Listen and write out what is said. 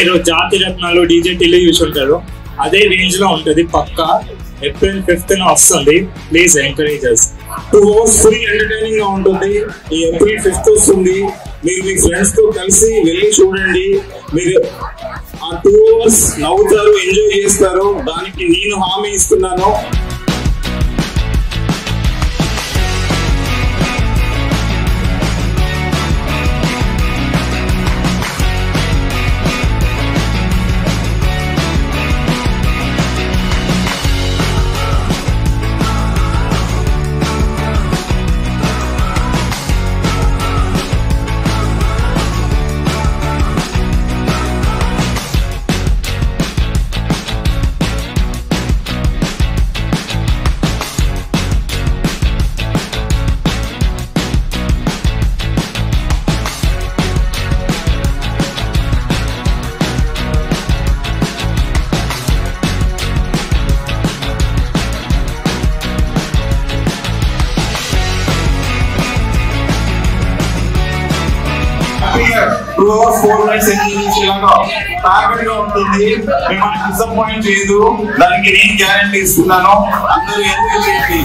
మీరు జాతి రత్నాలు డీజే టిల్లు చూసి ఉంటారు, అదే రేంజ్ లో ఉంటుంది. పక్కా April 5th వస్తుంది. Please encourage us. 2 hours full entertaining గా ఉంటుంది. ఈ April 5th వస్తుంది. మీరు మీ ఫ్రెండ్స్ తో కలిసి వెళ్ళి చూడండి. మీరు ఆ 2 hours నవ్వుతారు, ఎంజాయ్ చేస్తారు. దానికి నేను హామీ ఇస్తున్నాను. Two hours 4 nights ఎంజాయ్ చేసేలాగా టార్గెట్ గా ఉంటుంది. మిమ్మల్ని డిసప్పాయింట్ చేయదు, దానికి నేను గ్యారంటీ ఇస్తున్నాను. అందరూ ఎంజాయ్ చేయండి.